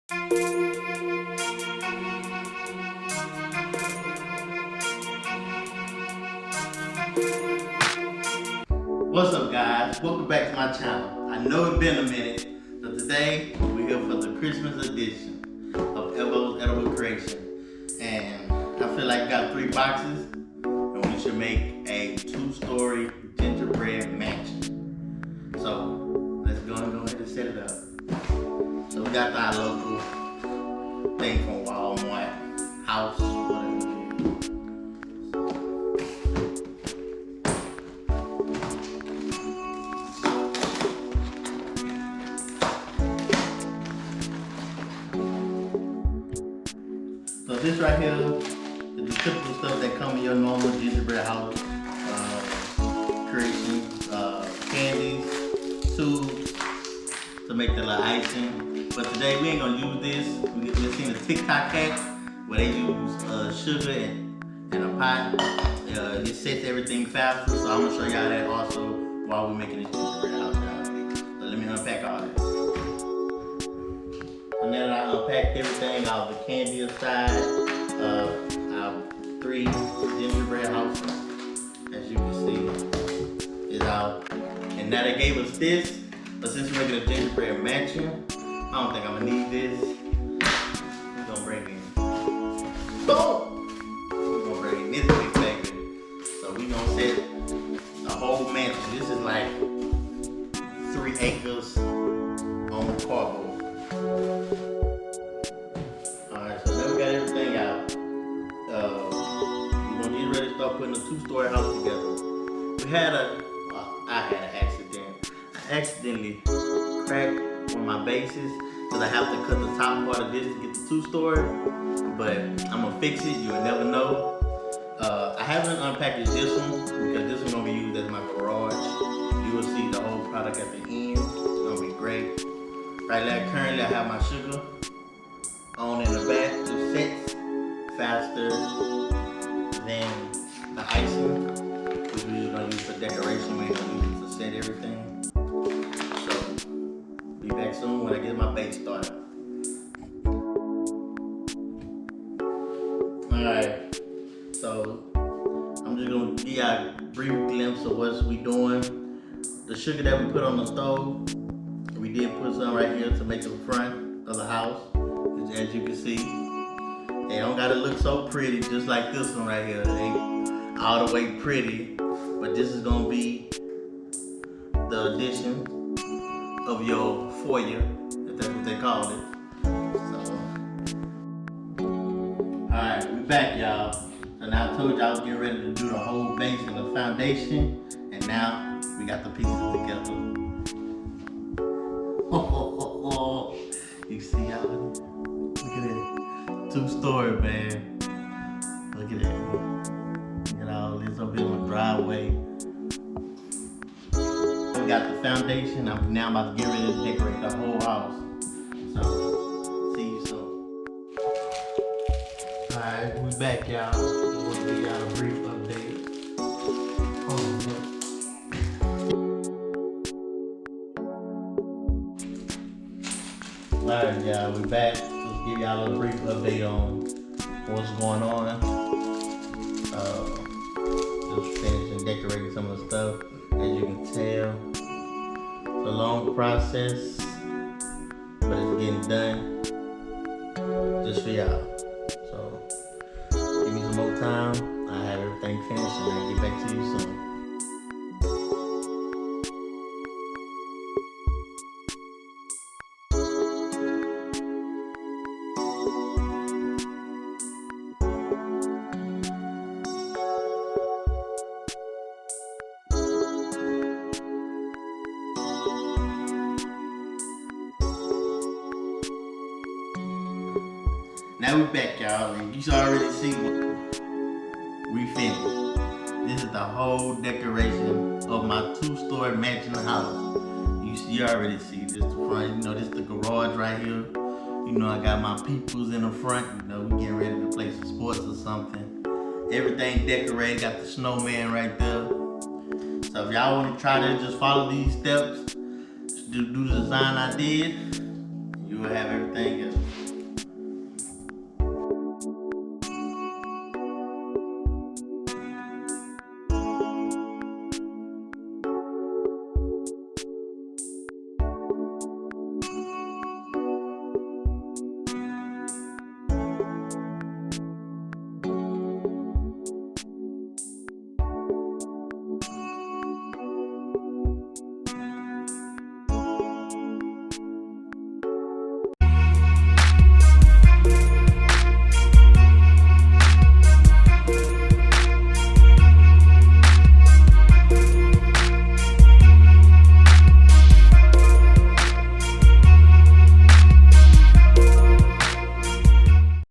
What's up, guys? Welcome back to my channel. I know it's been a minute, but today we're here for the Christmas edition of Evoscreation. And I feel like I got 3 boxes, and we should make a 2-story gingerbread mansion. So let's go ahead and set it up. So we got our local thing from Walmart, house, whatever. So this right here is the typical stuff that come in your normal gingerbread house. Creations, candies, tubes to make the little icing. But today we ain't gonna use this. We've seen a TikTok hack where they use sugar and a pot. It sets everything faster. So I'm gonna show y'all that also while we're making this gingerbread house, y'all. So let me unpack all this. So now that I unpacked everything, all the candy aside, our 3 gingerbread houses, as you can see, is out. And now they gave us this, but since we're making a gingerbread mansion, I don't think I'm gonna need this. We're gonna bring in, boom! We're gonna bring in this big baby. So we're gonna set a whole mansion. This is like 3 acres on cardboard. Alright, so now we got everything out. We're gonna get ready to start putting a 2-story house together. We had I had an accident. I accidentally cracked one of my bases because I have to cut the top part of this to get the 2-story. But I'm gonna fix it, you'll never know. I haven't unpackaged this one because this one's gonna be used as my garage. You will see the whole product at the end. It's gonna be great. Right now, currently I have my sugar on in the back. It sets faster than the icing, which we're gonna use for decoration. We're gonna use it to set everything. So, be back soon when I get my base started. Alright, so I'm just gonna give y'all a brief glimpse of what we doing. The sugar that we put on the stove, we did put some right here to make the front of the house, as you can see. They don't gotta look so pretty, just like this one right here. They ain't all the way pretty, but this is gonna be the addition of your foyer, if that's what they call it. So, alright, we back, y'all. So now I told y'all I was getting ready to do the whole base and the foundation, and now we got the pieces together. You see y'all? Look at that. 2-story, man. Look at that. Look at all this up here in the driveway. We got the foundation. I'm now about to get ready to decorate the whole house. So, see you soon. Alright, we back, y'all. I'm gonna give y'all a brief update. Alright, y'all, we back. Let's give y'all a brief update on what's going on. Just finishing decorating some of the stuff. As you can tell, it's a long process, but it's getting done just for y'all. So, give me some more time. I have everything finished and I'll get back to you soon. Now we're back, y'all, and you should already see we finished. This is the whole decoration of my 2-story mansion house. You already see this the front, you know, this the garage right here. You know, I got my peoples in the front, you know, we getting ready to play some sports or something. Everything decorated, got the snowman right there. So if y'all want to try to just follow these steps, do the design I did, you gonna have everything else.